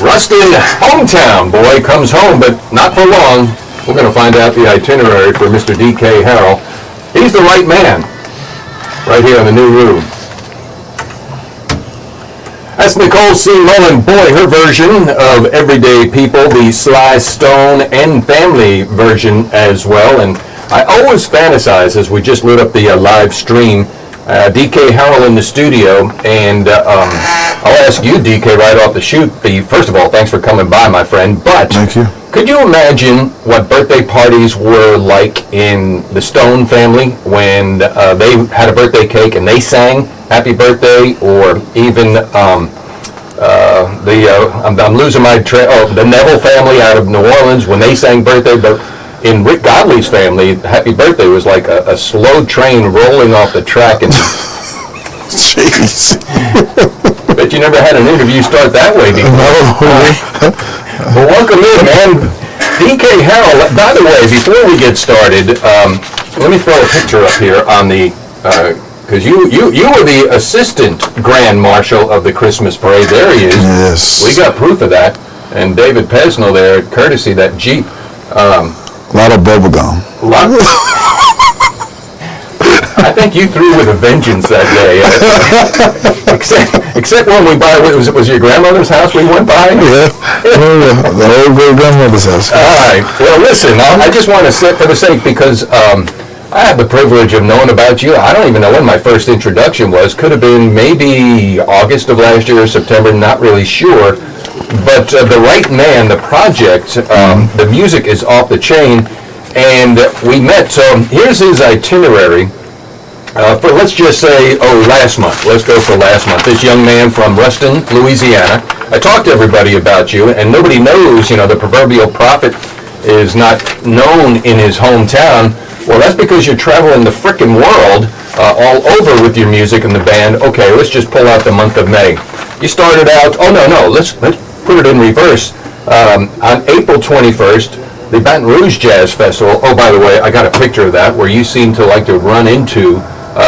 Ruston, hometown boy, comes home, but not for long. We're going to find out the itinerary for Mr. D.K. Harrell. He's the right man, right here in the new room. That's Nicole C. Mullen. Boy, her version of Everyday People, the Sly Stone and Family version as well. And I always fantasize, as we just lit up the live stream, D.K. Harrell in the studio, and I'll ask you, D.K., right off the shoot. First of all, thanks for coming by, my friend. But thank you. Could you imagine what birthday parties were like in the Stone family when they had a birthday cake and they sang happy birthday, or even I'm losing my trail. Oh, the Neville family out of New Orleans when they sang birthday, but in Rick Godley's family, happy birthday was like a slow train rolling off the track. And jeez. Bet you never had an interview start that way before. No. Well, welcome in, man. D.K. Harrell. By the way, before we get started, let me throw a picture up here on the, because you were the assistant Grand Marshal of the Christmas Parade. There he is. Yes. We got proof of that. And David Pesnell there, courtesy that Jeep. A lot of bubble gum. I think you threw with a vengeance that day. except when we buy, was your grandmother's house we went by? Yeah. The old great grandmother's house. All right. Well, listen, I just want to say, for the sake, because I have the privilege of knowing about you. I don't even know when my first introduction was. Could have been maybe August of last year or September, not really sure. But The Right Man, the project, the music is off the chain, and we met. So here's his itinerary for, let's just say, last month. Let's go for last month. This young man from Ruston, Louisiana. I talked to everybody about you, and nobody knows, the proverbial prophet is not known in his hometown. Well, that's because you're traveling the frickin' world all over with your music and the band. Okay, let's just pull out the month of May. You started out, let's put it in reverse. On April 21st, the Baton Rouge Jazz Festival. Oh, by the way, I got a picture of that where you seem to like to run into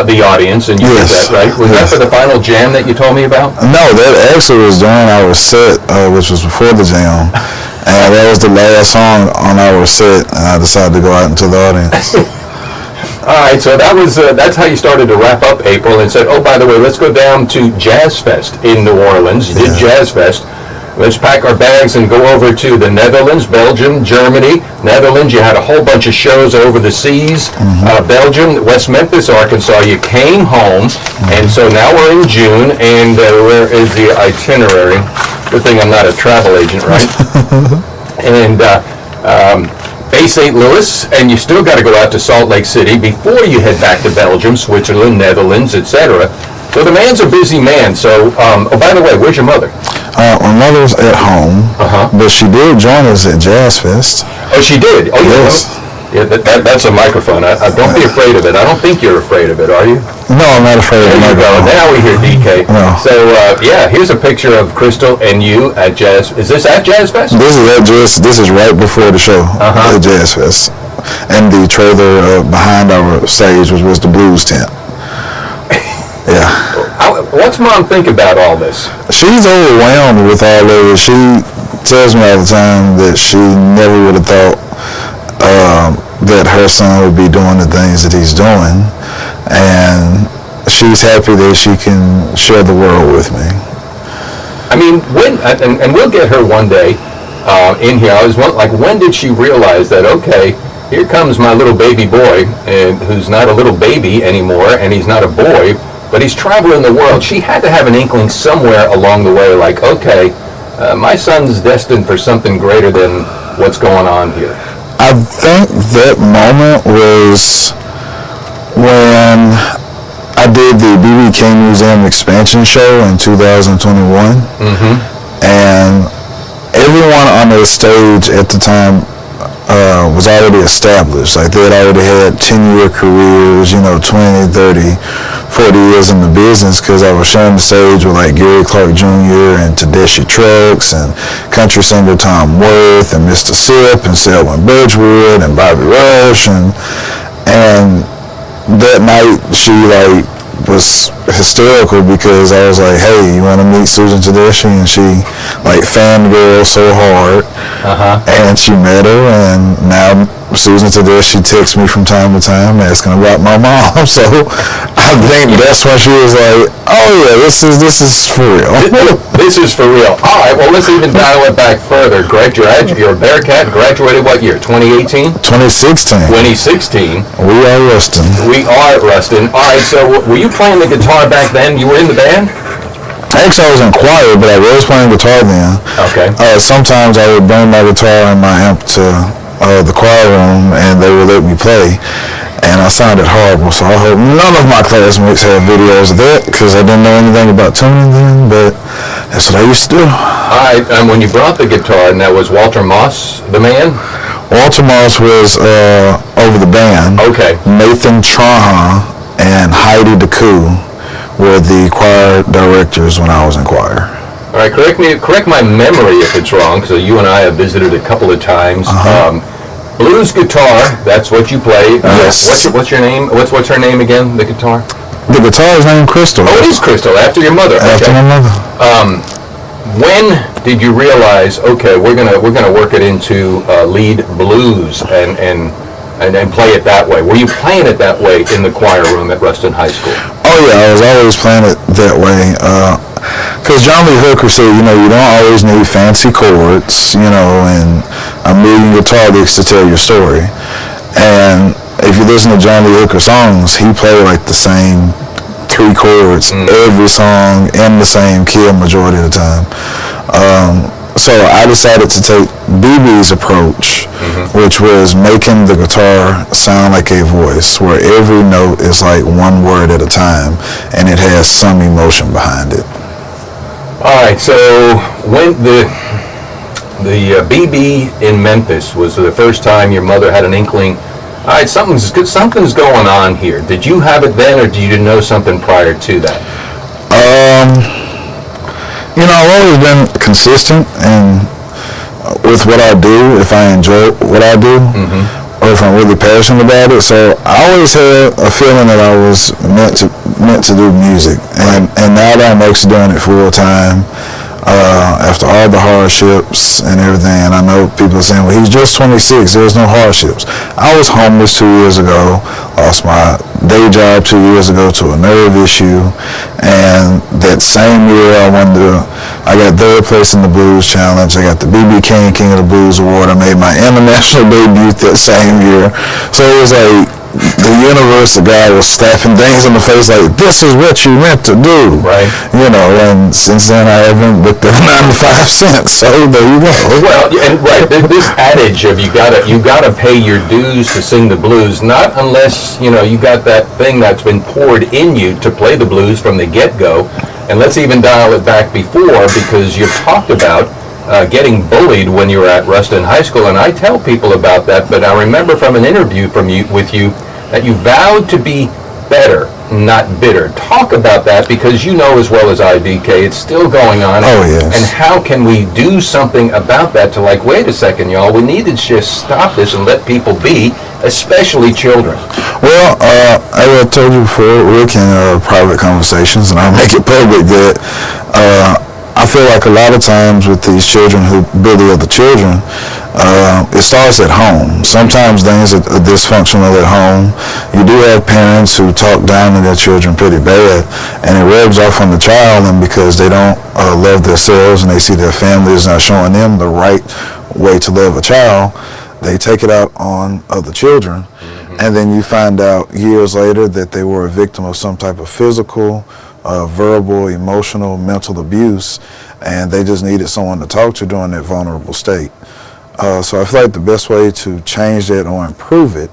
the audience, and you did that, right? Was that for the final jam that you told me about? No, that actually was during our set, which was before the jam. And that was the last song on our set, and I decided to go out into the audience. All right, so that's how you started to wrap up April, and said, oh, by the way, let's go down to Jazz Fest in New Orleans. You did Jazz Fest. Let's pack our bags and go over to the Netherlands, Belgium, Germany. Netherlands, you had a whole bunch of shows over the seas. Belgium, West Memphis, Arkansas. You came home, and so now we're in June, and where is the itinerary? Good thing I'm not a travel agent, right? And Bay St. Louis, and you still got to go out to Salt Lake City before you head back to Belgium, Switzerland, Netherlands, etc. So the man's a busy man. So, by the way, where's your mother? My mother's at home, but she did join us at Jazz Fest. Oh, she did? Oh, yes. Yeah, that's a microphone. Don't be afraid of it. I don't think you're afraid of it, are you? No, I'm not afraid of it. There you go. Now we hear DK. No. So, here's a picture of Crystal and you at Jazz. Is this at Jazz Fest? This is at Jazz. This is right before the show at Jazz Fest. And the trailer behind our stage was the blues tent. Yeah. What's Mom think about all this? She's overwhelmed with all of it. She tells me all the time that she never would have thought that her son would be doing the things that he's doing, and she's happy that she can share the world with me. I mean, and we'll get her one day in here. I was like, when did she realize that, okay, here comes my little baby boy, and who's not a little baby anymore, and he's not a boy, but he's traveling the world. She had to have an inkling somewhere along the way, like, okay, my son's destined for something greater than what's going on here. I think that moment was when I did the B.B. King Museum expansion show in 2021, and everyone on the stage at the time was already established. Like, they had already had 10-year careers, 20, 30, 40 years in the business, because I was sharing the stage with like Gary Clark Jr. and Tedeschi Trucks and country singer Tom Worth and Mr. Sip and Selwyn Birchwood and Bobby Rush, and that night she like was hysterical because I was like, hey, you want to meet Susan Tedeschi? And she like fangirl so hard. And she met her, and now Susan Tedeschi texts me from time to time asking about my mom. So I think that's when she was like, oh yeah, this is for real. This is for real. All right, well, let's even dial it back further. Greg, your Bearcat graduated what year? 2018? 2016. 2016. We are Ruston. We are at Ruston. All right, so were you playing the guitar back then? You were in the band? Actually, I was in choir, but I was playing guitar then. Okay. Sometimes I would bring my guitar and my amp to the choir room, and they would let me play. And I sounded horrible, so I hope none of my classmates have videos of that, because I didn't know anything about tuning then, but that's what I used to do. All right, and when you brought the guitar, and that was Walter Moss, the man? Walter Moss was over the band. Okay. Nathan Trahan and Heidi DeCoo were the choir directors when I was in choir. All right, correct my memory if it's wrong, so you and I have visited a couple of times. Blues guitar, that's what you play. Yes. What's your name? What's her name again, the guitar? The guitar is named Crystal. Oh, it is Crystal, after your mother. After my mother. When did you realize, okay, we're gonna work it into lead blues and play it that way? Were you playing it that way in the choir room at Ruston High School? Oh yeah, I was always playing it that way. Because John Lee Hooker said, you don't always need fancy chords, and a million guitar licks to tell your story. And if you listen to John Lee Hooker songs, he played like the same 3 chords every song in the same key majority of the time. So I decided to take BB's approach, which was making the guitar sound like a voice, where every note is like one word at a time, and it has some emotion behind it. All right, so when the BB in Memphis was the first time your mother had an inkling, all right, something's going on here. Did you have it then, or did you know something prior to that? I've always been consistent and with what I do, if I enjoy what I do, or if I'm really passionate about it. So I always had a feeling that I was meant to do music, and now that I'm actually doing it full time, after all the hardships and everything, and I know people are saying, well, he's just 26, there's no hardships. I was homeless 2 years ago, lost my day job 2 years ago to a nerve issue, and that same year I got 3rd place in the Blues Challenge. I got the B.B. King of the Blues Award. I made my international debut that same year. So it was like the universe, the guy was slapping things in the face like, this is what you meant to do. Right. And since then I haven't looked at 95 cents. So there you go. Well, and right, this adage of you gotta pay your dues to sing the blues, not unless, you got that thing that's been poured in you to play the blues from the get-go. And let's even dial it back before, because you talked about getting bullied when you were at Ruston High School, and I tell people about that, but I remember from an interview with you that you vowed to be better, not bitter. Talk about that, because you know as well as I, DK, it's still going on. Oh, yes. And how can we do something about that to wait a second, y'all, we need to just stop this and let people be, especially children. Well, as I told you before, Rick, in private conversations, and I'll make it public, that I feel like a lot of times with these children who bully other children, it starts at home. Sometimes things are dysfunctional at home. You do have parents who talk down to their children pretty bad, and it rubs off on the child, and because they don't love themselves and they see their family is not showing them the right way to love a child, they take it out on other children. And then you find out years later that they were a victim of some type of physical, verbal, emotional, mental abuse, and they just needed someone to talk to during that vulnerable state. So I feel like the best way to change that or improve it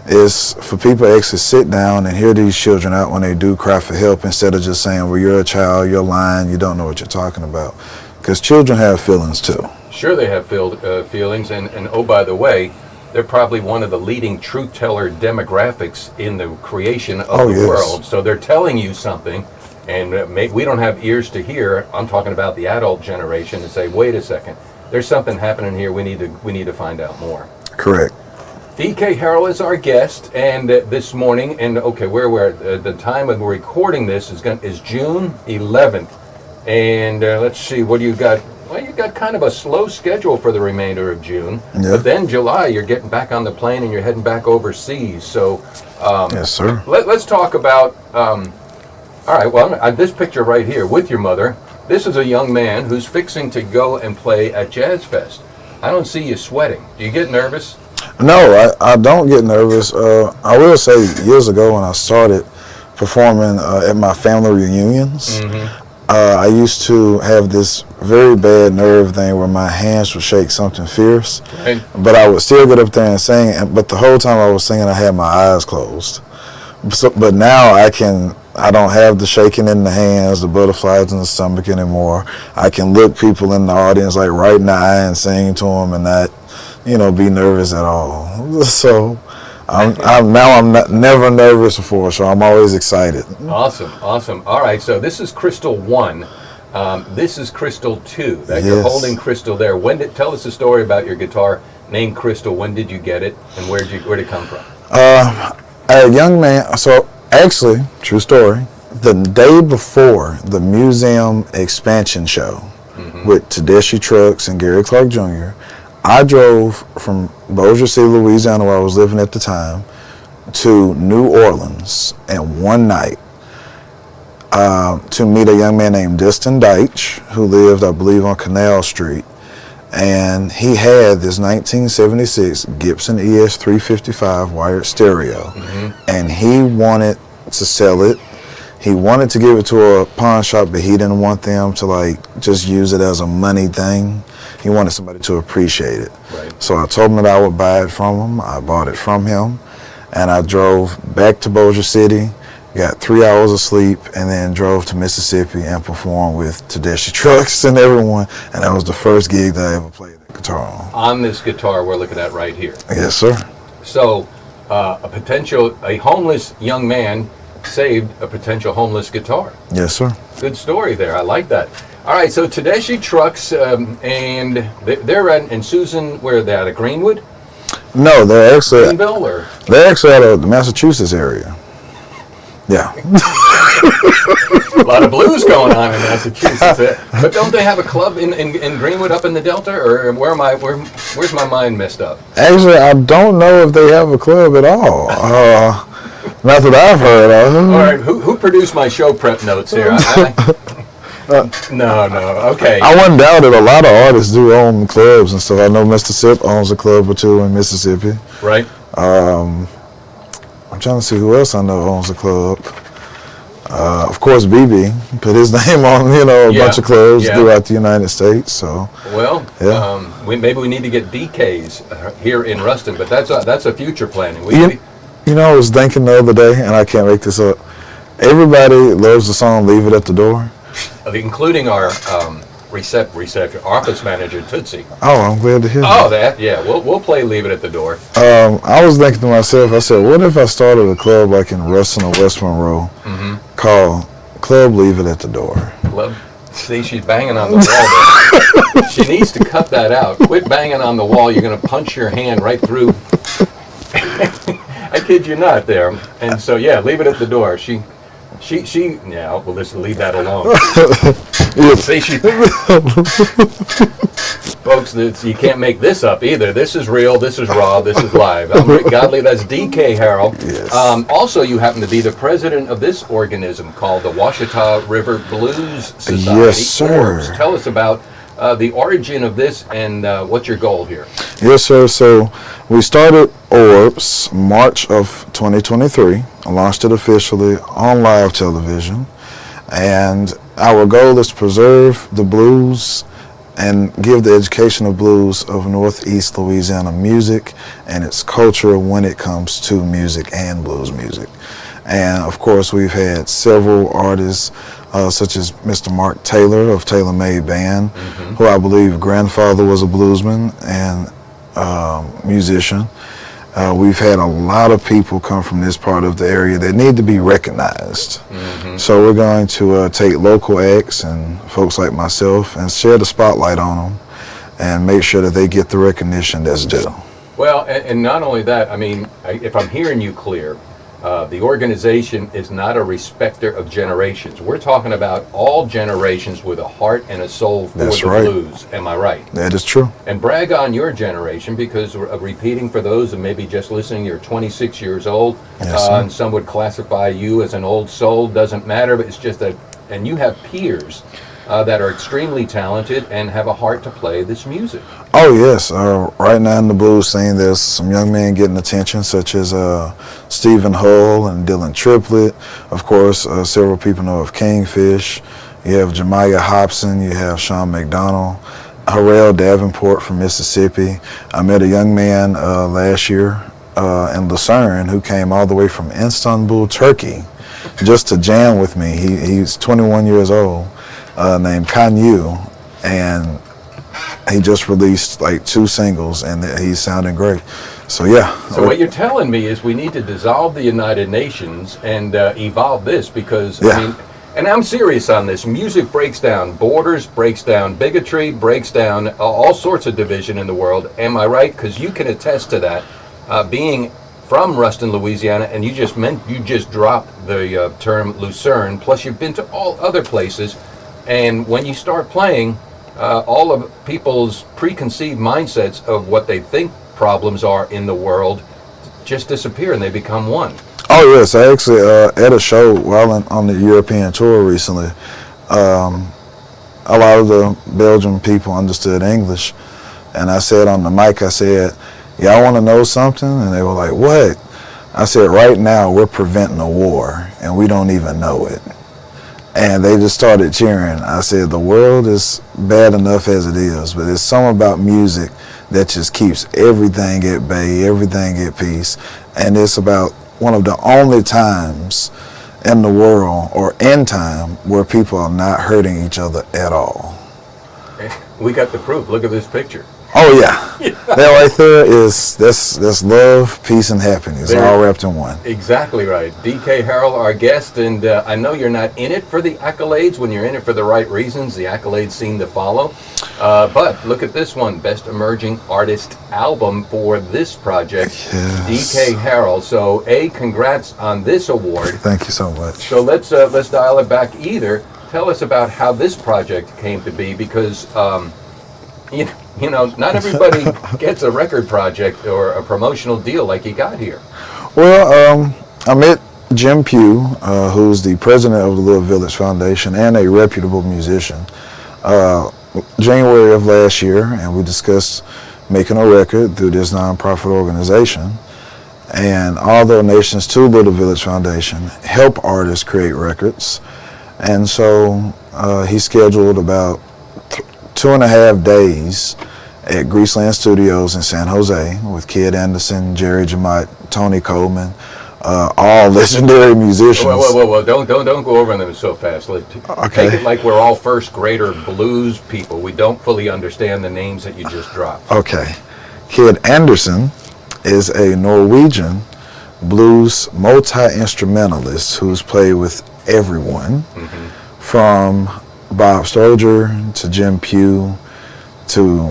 is for people to actually sit down and hear these children out when they do cry for help, instead of just saying, well, you're a child, you're lying, you don't know what you're talking about. Because children have feelings too. Sure, they have feelings, and oh, by the way, they're probably one of the leading truth teller demographics in the creation of the world. So they're telling you something, and we don't have ears to hear. I'm talking about the adult generation, to say, wait a second, there's something happening here. We need to find out more. Correct. DK Harrell is our guest, and this morning, and okay, where we're at the time of recording this is June 11th, and let's see, what do you got? Well, you got kind of a slow schedule for the remainder of June, but then July, you're getting back on the plane and you're heading back overseas. So, yes, sir. Let's talk about. All right, well, this picture right here with your mother. This is a young man who's fixing to go and play at Jazz Fest. I don't see you sweating. Do you get nervous? No, I don't get nervous. I will say years ago when I started performing at my family reunions, I used to have this very bad nerve thing where my hands would shake something fierce, right. But I would still get up there and sing. But the whole time I was singing, I had my eyes closed. But now I don't have the shaking in the hands, the butterflies in the stomach anymore. I can look people in the audience like right in the eye and sing to them and not, be nervous at all. So I'm never nervous before, so I'm always excited. Awesome. All right, so this is Crystal 1. This is Crystal 2. That you're holding Crystal there. Tell us a story about your guitar named Crystal. When did you get it, and where'd it come from? A young man. So actually, true story. The day before the museum expansion show with Tedeschi Trucks and Gary Clark Jr., I drove from Bossier City, Louisiana, where I was living at the time, to New Orleans in one night to meet a young man named Diston Deitch, who lived, I believe, on Canal Street. And he had this 1976 Gibson ES 355 wired stereo, and he wanted to sell it. He wanted to give it to a pawn shop, but he didn't want them to just use it as a money thing. He wanted somebody to appreciate it. Right. So I told him that I would buy it from him. I bought it from him, and I drove back to Bossier City, got 3 hours of sleep, and then drove to Mississippi and performed with Tedeschi Trucks and everyone. And that was the first gig that I ever played the guitar on. On this guitar we're looking at right here. Yes, sir. So a homeless young man saved a potential homeless guitar. Yes, sir. Good story there. I like that. All right, so Tedeschi Trucks, and they're in Susan, where are they, out of Greenwood? No, they're actually Greenville, or? They're actually out of the Massachusetts area. Yeah. A lot of blues going on in Massachusetts. But don't they have a club in Greenwood up in the Delta, or where's my mind messed up? Actually, I don't know if they have a club at all. Not that I've heard of. All right, who produced my show prep notes here? No, okay. I wouldn't doubt it. A lot of artists do own clubs and stuff. I know Mr. Sip owns a club or two in Mississippi. Right. I'm trying to see who else I know owns a club. Of course, BB put his name on, a bunch of clubs throughout the United States. So. Well, maybe we need to get DKs here in Ruston, but that's a future planning. I was thinking the other day, and I can't make this up. Everybody loves the song "Leave It at the Door," including our reception office manager Tootsie. Oh, I'm glad to hear that. We'll play "Leave It at the Door." I was thinking to myself, I said, what if I started a club like in Ruston or West Monroe called Club Leave It at the Door? See, she's banging on the wall there. She needs to cut that out. Quit banging on the wall. You're going to punch your hand right through. I kid you not there. And so, leave it at the door. We'll just leave that alone. See, folks, you can't make this up either. This is real, this is raw, this is live. I'm Rick Godley, that's DK Harrell. Yes. Also, you happen to be the president of this organism called the Washita River Blues Society. Yes, sir. Orbs. Tell us about the origin of this and what's your goal here? Yes, sir. So we started Orbs March of 2023. I launched it officially on live television. And our goal is to preserve the blues and give the education of blues of Northeast Louisiana music and its culture when it comes to music and blues music. And of course, we've had several artists such as Mr. Mark Taylor of Taylor Made Band, who I believe grandfather was a bluesman and musician. We've had a lot of people come from this part of the area that need to be recognized. So we're going to take local acts and folks like myself and share the spotlight on them and make sure that they get the recognition that's due. Well, and not only that, I mean, if I'm hearing you clear, the organization is not a respecter of generations. We're talking about all generations with a heart and a soul for That's the right. blues. Am I right? That is true. And brag on your generation, because repeating for those who may be just listening, you're 26 years old, Yes, sir. and some would classify you as an old soul. Doesn't matter, but it's just that, and you have peers that are extremely talented and have a heart to play this music. Oh yes, right now in the blues scene, there's some young men getting attention, such as Stephen Hull and Dylan Triplett. Of course, several people know of Kingfish. You have Jemiah Hobson. You have Sean McDonald, Harrell Davenport from Mississippi. I met a young man last year in Lucerne who came all the way from Istanbul, Turkey, just to jam with me. He's 21 years old, named Kanyu, and he just released like 2 singles, and he's sounding great. So yeah. So what you're telling me is we need to dissolve the United Nations and evolve this, because Yeah. I mean, and I'm serious on this. Music breaks down borders, breaks down bigotry, breaks down all sorts of division in the world. Am I right? Because you can attest to that, being from Ruston, Louisiana, and you just dropped the term Lucerne. Plus, you've been to all other places, and when you start playing, all of people's preconceived mindsets of what they think problems are in the world just disappear, and they become one. Oh yes, I actually at a show while on the European tour recently, a lot of the Belgian people understood English, and I said on the mic, I said, "Y'all want to know something?" And they were like, "What?" I said, "Right now we're preventing a war, and we don't even know it." And they just started cheering. I said, the world is bad enough as it is, but there's something about music that just keeps everything at bay, everything at peace. And it's about one of the only times in the world, or in time, where people are not hurting each other at all. We got the proof. Look at this picture. Oh yeah, that right there is that's love, peace, and happiness all wrapped in one. Exactly right. DK Harrell, our guest, and I know you're not in it for the accolades. When you're in it for the right reasons, the accolades seem to follow. But look at this one, Best Emerging Artist Album for this project, Yes. DK Harrell. So, congrats on this award. Thank you so much. So let's dial it back. Tell us about how this project came to be, because you know, not everybody gets a record project or a promotional deal like you got here. Well, I met Jim Pugh, who's the president of the Little Village Foundation and a reputable musician, January of last year, and we discussed making a record through this nonprofit organization. And all donations to Little Village Foundation help artists create records. And so he scheduled about 2.5 days at Greaseland Studios in San Jose with Kid Anderson, Jerry Jamott, Tony Coleman, all legendary musicians. Whoa! Don't go over them so fast. Okay. Take it like we're all first grader blues people. We don't fully understand the names that you just dropped. Okay. Kid Anderson is a Norwegian blues multi-instrumentalist who's played with everyone, from Bob Stoger to Jim Pugh to,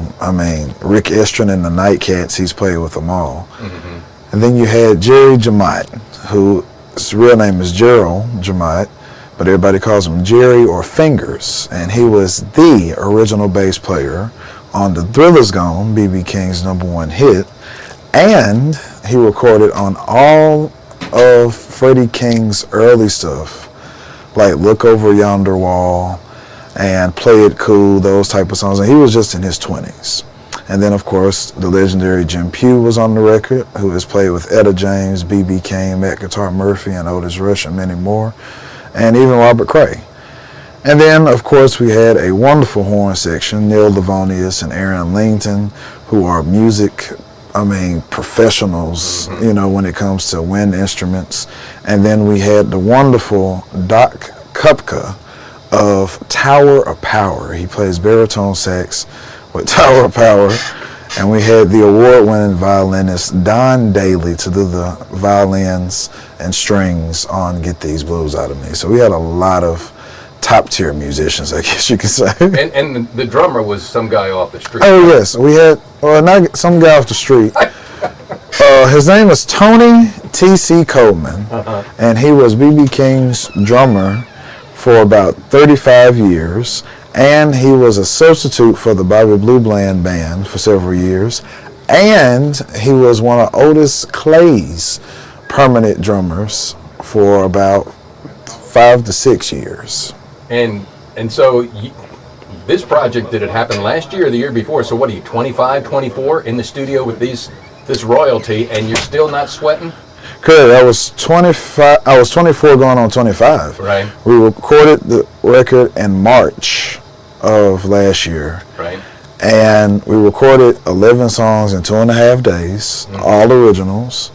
Rick Estrin and the Nightcats. He's played with them all. And then you had Jerry Jamott, whose real name is Gerald Jamott, but everybody calls him Jerry or Fingers. And he was the original bass player on the Thriller's Gone, B.B. King's #1 hit. And he recorded on all of Freddie King's early stuff, like Look Over Yonder Wall and Play It Cool, those type of songs. And he was just in his 20s. And then, of course, the legendary Jim Pugh was on the record, who has played with Etta James, B.B. King, Matt Guitar Murphy, and Otis Rush, and many more, and even Robert Cray. And then, of course, we had a wonderful horn section, Neil Livonius and Aaron Langton, who are music, professionals, when it comes to wind instruments. And then we had the wonderful Doc Kupka of Tower of Power. He plays baritone sax with Tower of Power. And we had the award-winning violinist Don Daly to do the violins and strings on Get These Blues Out of Me. So we had a lot of top-tier musicians, I guess you could say. And the drummer was some guy off the street. Oh, yes. We had, not some guy off the street. His name is Tony T.C. Coleman, and he was B.B. King's drummer for about 35 years, and he was a substitute for the Bobby Blue Band for several years, and he was one of Otis Clay's permanent drummers for about 5 to 6 years. And so this project, did it happen last year or the year before? So what are you, 25, 24 in the studio with this royalty, and you're still not sweating? Correct. I was 25. I was 24 going on 25. Right. We recorded the record in March of last year. Right. And we recorded 11 songs in 2.5 days, all originals.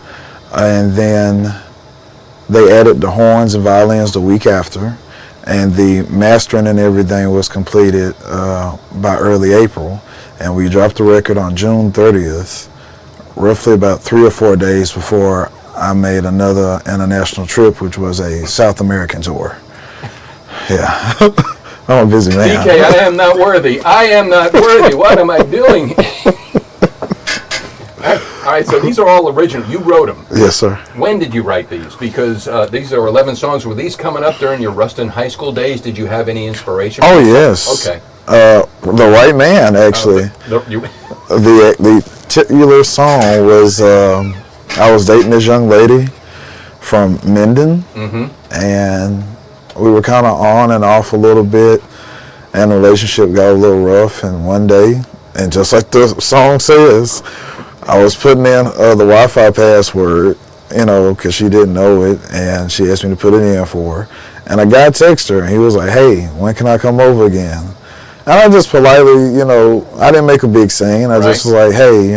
And then they added the horns and violins the week after. And the mastering and everything was completed by early April. And we dropped the record on June 30th, roughly about 3 or 4 days before I made another international trip, which was a South American tour. Yeah. I'm a busy man. DK, I am not worthy. I am not worthy. What am I doing? All right, so these are all original. You wrote them. Yes, sir. When did you write these? Because these are 11 songs. Were these coming up during your Ruston High School days? Did you have any inspiration? Oh, yes. Okay. The Right Man, actually. The titular song was, I was dating this young lady from Minden, and we were kind of on and off a little bit, and the relationship got a little rough, and one day, and just like the song says, I was putting in the Wi-Fi password, because she didn't know it, and she asked me to put it in for her, and a guy texted her, and he was like, "Hey, when can I come over again?" And I just politely, I didn't make a big scene. I just was like, "Hey,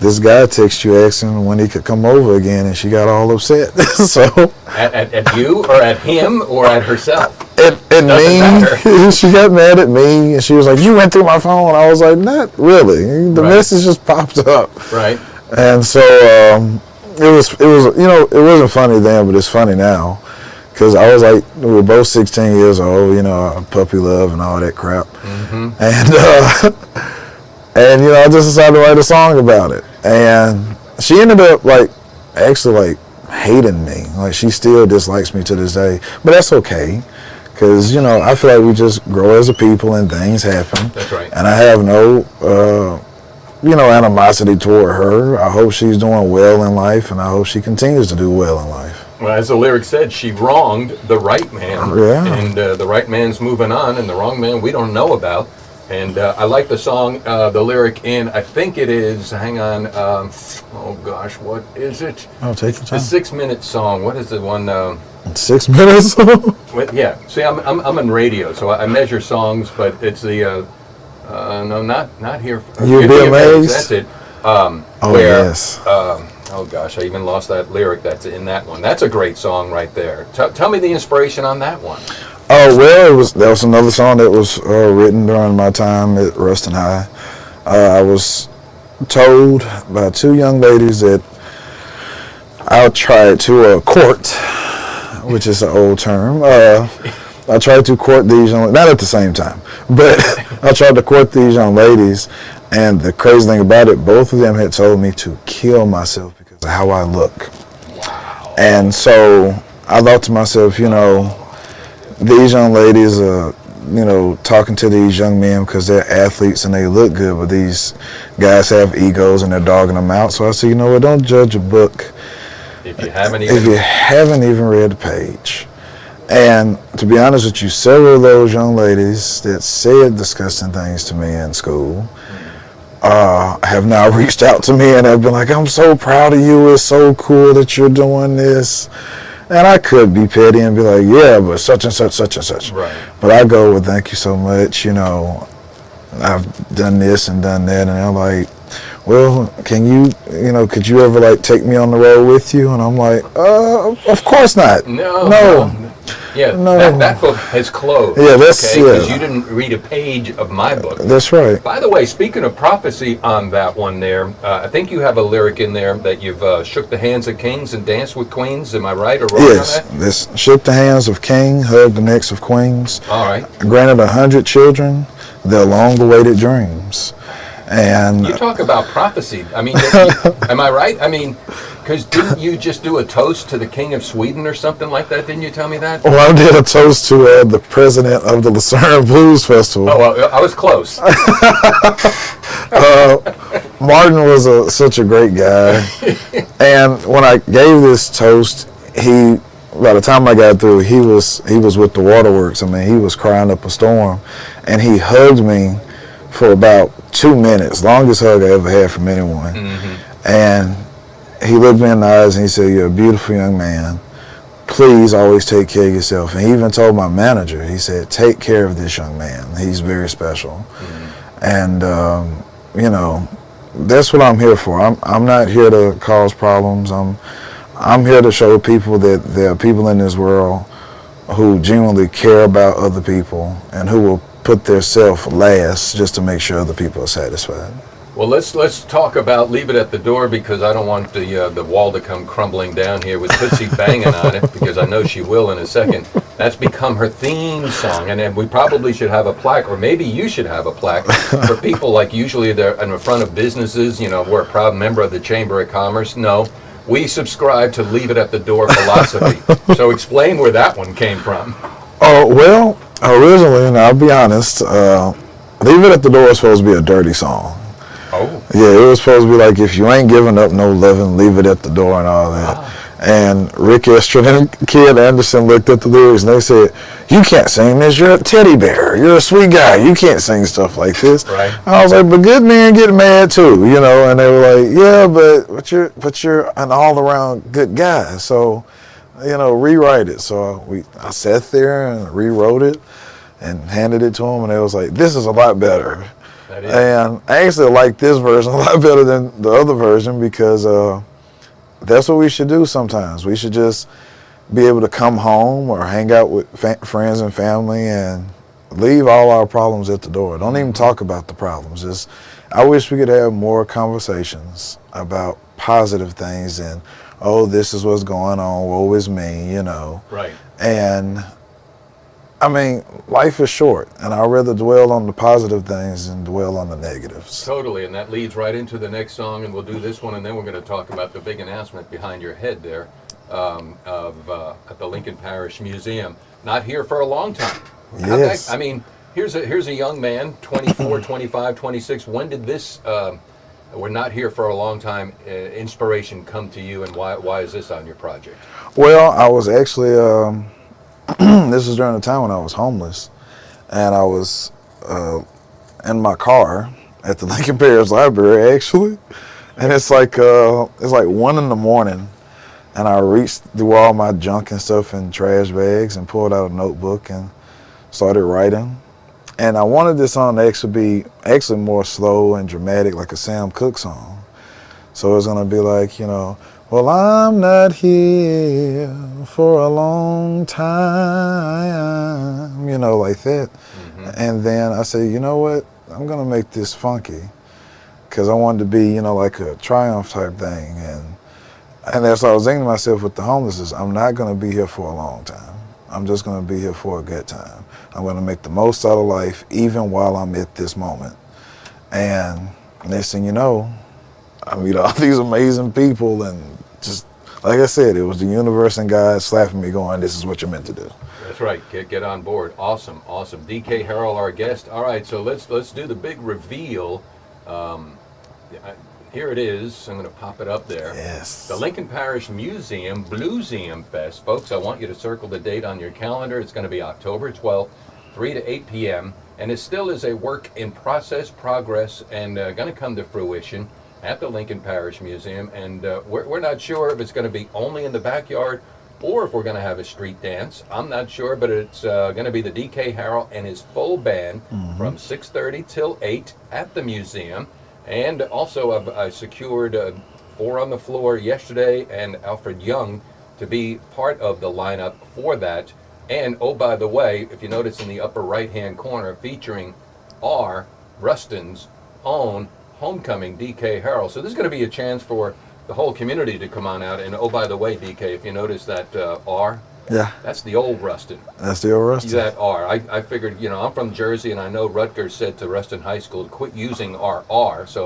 this guy texted you asking when he could come over again," and she got all upset. So at you or at him or at herself? At me. She got mad at me, and she was like, "You went through my phone." I was like, "Not really. The message just popped up." Right. And so it was it wasn't funny then, but it's funny now. Because I was like, we were both 16 years old, puppy love and all that crap. And I just decided to write a song about it. And she ended up actually hating me. Like, she still dislikes me to this day. But that's okay. Because, I feel like we just grow as a people and things happen. That's right. And I have no, animosity toward her. I hope she's doing well in life, and I hope she continues to do well in life. Well, as the lyric said, she wronged the right man. Yeah. And the right man's moving on, and the wrong man we don't know about. And I like the song, the lyric in, I think it is, hang on, oh gosh, what is it? Oh, take your time. The 6-minute song. What is the one? 6 minutes? Yeah. See, I'm in radio, so I measure songs, but it's the, no, not here. You'll Be Amazed? That's it. Yes. Oh gosh, I even lost that lyric that's in that one. That's a great song right there. Tell me the inspiration on that one. Oh, well, that was another song that was written during my time at Ruston High. I was told by 2 young ladies that I tried to court, which is an old term. I tried to court these young, not at the same time, but I tried to court these young ladies. And the crazy thing about it, both of them had told me to kill myself because of how I look. Wow. And so I thought to myself, these young ladies are, talking to these young men because they're athletes and they look good, but these guys have egos and they're dogging them out. So I said, what, don't judge a book if you haven't even read the page. And to be honest with you, several of those young ladies that said disgusting things to me in school have now reached out to me and have been like, "I'm so proud of you. It's so cool that you're doing this." And I could be petty and be like, "Yeah, but such and such, such and such." Right. But I go, "Well, thank you so much. I've done this and done that." And they're like, "Well, can you, could you ever take me on the road with you?" And I'm like, "Of course not. No. Yeah, no. That book has closed. Yeah, that's because you didn't read a page of my book. That's right. By the way, speaking of prophecy on that one there, I think you have a lyric in there that you've shook the hands of kings and danced with queens. Am I right or wrong on that? Yes, this shook the hands of king, hugged the necks of queens. All right. Granted 100 children their long-awaited dreams. And You talk about prophecy. I mean, am I right? I mean, because didn't you just do a toast to the King of Sweden or something like that? Didn't you tell me that? well, I did a toast to the president of the Lucerne Blues Festival. Oh, well, I was close. Martin was such a great guy. And when I gave this toast, by the time I got through, he was with the waterworks. I mean, he was crying up a storm. And he hugged me for about 2 minutes, longest hug I ever had from anyone. Mm-hmm. And he looked me in the eyes and he said, "You're a beautiful young man. Please always take care of yourself." And he even told my manager, he said, "Take care of this young man. He's very special." Mm-hmm. And, you know, that's what I'm here for. I'm not here to cause problems. I'm here to show people that there are people in this world who genuinely care about other people and who will put their self last just to make sure other people are satisfied. Well, let's talk about Leave It at the Door, because I don't want the wall to come crumbling down here with Tootsie banging on it, because I know she will in a second. That's become her theme song, and we probably should have a plaque, or maybe you should have a plaque for people like usually they're in the front of businesses. You know, we're a proud member of the Chamber of Commerce. No, we subscribe to Leave It at the Door philosophy. So explain where that one came from. Oh, well, originally, and I'll be honest, Leave It at the Door was supposed to be a dirty song. Oh. Yeah, it was supposed to be like, if you ain't giving up no loving, leave it at the door and all that. Ah. And Rick Estrin and Kid Anderson looked at the lyrics and they said, "You can't sing this, you're a teddy bear, you're a sweet guy, you can't sing stuff like this." Right. I was like, "But good men get mad too, you know," and they were like, "Yeah, but you're an all around good guy, so, you know, rewrite it." So I sat there and rewrote it and handed it to them, and they was like, "This is a lot better." And I actually like this version a lot better than the other version, because that's what we should do sometimes. We should just be able to come home or hang out with friends and family and leave all our problems at the door. Don't even talk about the problems. I wish we could have more conversations about positive things and, oh, this is what's going on, woe is me, you know. Right. And I mean, life is short, and I'd rather dwell on the positive things than dwell on the negatives. Totally, and that leads right into the next song, and we'll do this one, and then we're going to talk about the big announcement behind your head there at the Lincoln Parish Museum. Not here for a long time. Yes. I mean, here's a young man, 24, 25, 26. When did this, we're not here for a long time, inspiration come to you, and why is this on your project? Well, I was actually... this was during the time when I was homeless, and I was in my car at the Lincoln Parish Library, actually, and it's like 1 a.m, and I reached through all my junk and stuff in trash bags and pulled out a notebook and started writing. And I wanted this song to actually be more slow and dramatic, like a Sam Cooke song. So it was gonna be like, you know, "Well, I'm not here for a long time," you know, like that. Mm-hmm. And then I said, you know what? I'm going to make this funky, because I wanted to be, you know, like a triumph type thing. And that's what I was thinking to myself with the homelessness. I'm not going to be here for a long time. I'm just going to be here for a good time. I'm going to make the most out of life, even while I'm at this moment. And next thing you know, I meet all these amazing people, and just like I said, it was the universe and God slapping me going, "This is what you're meant to do." That's right. Get on board. Awesome. DK Harrell, our guest. All right, so let's do the big reveal. Here it is. I'm going to pop it up there. Yes. The Lincoln Parish Museum Blueseum Fest. Folks, I want you to circle the date on your calendar. It's going to be October 12th, 3 to 8 p.m. And it still is a work in progress, and going to come to fruition at the Lincoln Parish Museum. And we're not sure if it's going to be only in the backyard or if we're going to have a street dance. I'm not sure, but it's going to be the DK Harrell and his full band from 6:30 till 8 at the museum. And also I secured 4 on the Floor yesterday and Alfred Young to be part of the lineup for that. And oh, by the way, if you notice in the upper right-hand corner, featuring Ruston's own homecoming DK Harrell. So this is going to be a chance for the whole community to come on out. And oh, by the way, DK, if you notice that Yeah. That's the old Ruston. That's the old Ruston. That R. I figured, I'm from Jersey, and I know Rutgers said to Ruston High School to quit using our R. So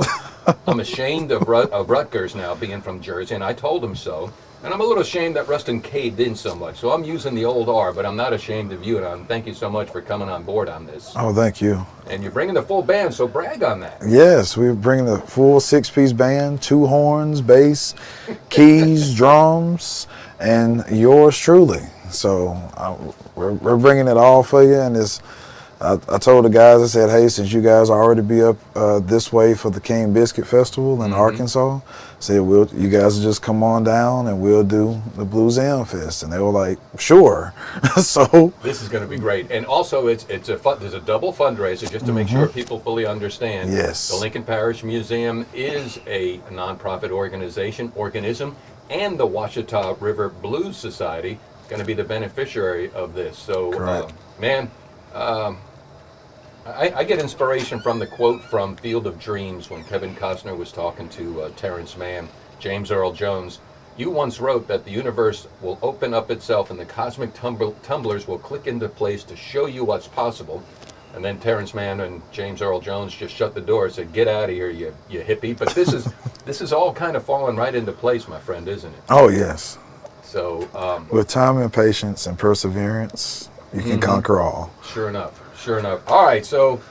I'm ashamed of Rutgers now being from Jersey, and I told them so. And I'm a little ashamed that Ruston caved in so much. So I'm using the old R, but I'm not ashamed of you. And thank you so much for coming on board on this. Oh, thank you. And you're bringing the full band, so brag on that. Yes, we're bringing the full 6-piece band, 2 horns, bass, keys, drums, and yours truly. So we're bringing it all for you. And I told the guys, I said, hey, since you guys already be up this way for the Cane Biscuit Festival in Arkansas, I said, you guys will just come on down and we'll do the Blues Am Fest. And they were like, sure. So this is going to be great. And also, there's a double fundraiser just to make sure people fully understand. Yes. The Lincoln Parish Museum is a nonprofit organism, and the Washita River Blues Society going to be the beneficiary of this. So, man. I get inspiration from the quote from Field of Dreams when Kevin Costner was talking to Terrence Mann, James Earl Jones. You once wrote that the universe will open up itself and the cosmic tumblers will click into place to show you what's possible. And then Terrence Mann and James Earl Jones just shut the door and said, get out of here, you hippie. But this is all kind of falling right into place, my friend, isn't it? Oh, yes. So with time and patience and perseverance, you can conquer all. Sure enough. All right, so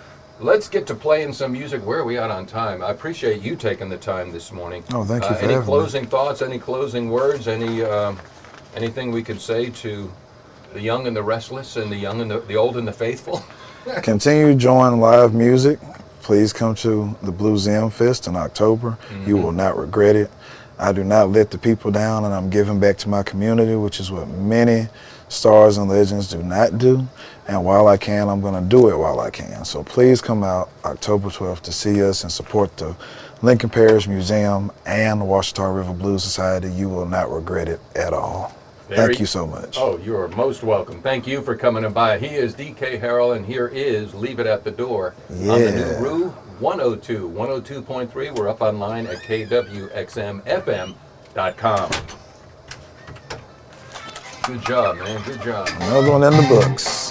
let's get to playing some music. Where are we at on time? I appreciate you taking the time this morning. Oh, thank you for having me. Any closing thoughts, any closing words, anything we could say to the young and the restless and the young and the old and the faithful? Continue enjoying live music. Please come to the Blues Am Fest in October. You will not regret it. I do not let the people down, and I'm giving back to my community, which is what many stars and legends do not do. And while I can, I'm going to do it while I can. So please come out October 12th to see us and support the Lincoln Parish Museum and the Washita River Blues Society. You will not regret it at all. Thank you so much. Oh, you are most welcome. Thank you for coming by. He is DK Harrell, and here is Leave It at the Door on the new Rue 102, 102.3. We're up online at kwxmfm.com. Good job, man. Good job. Another one in the books.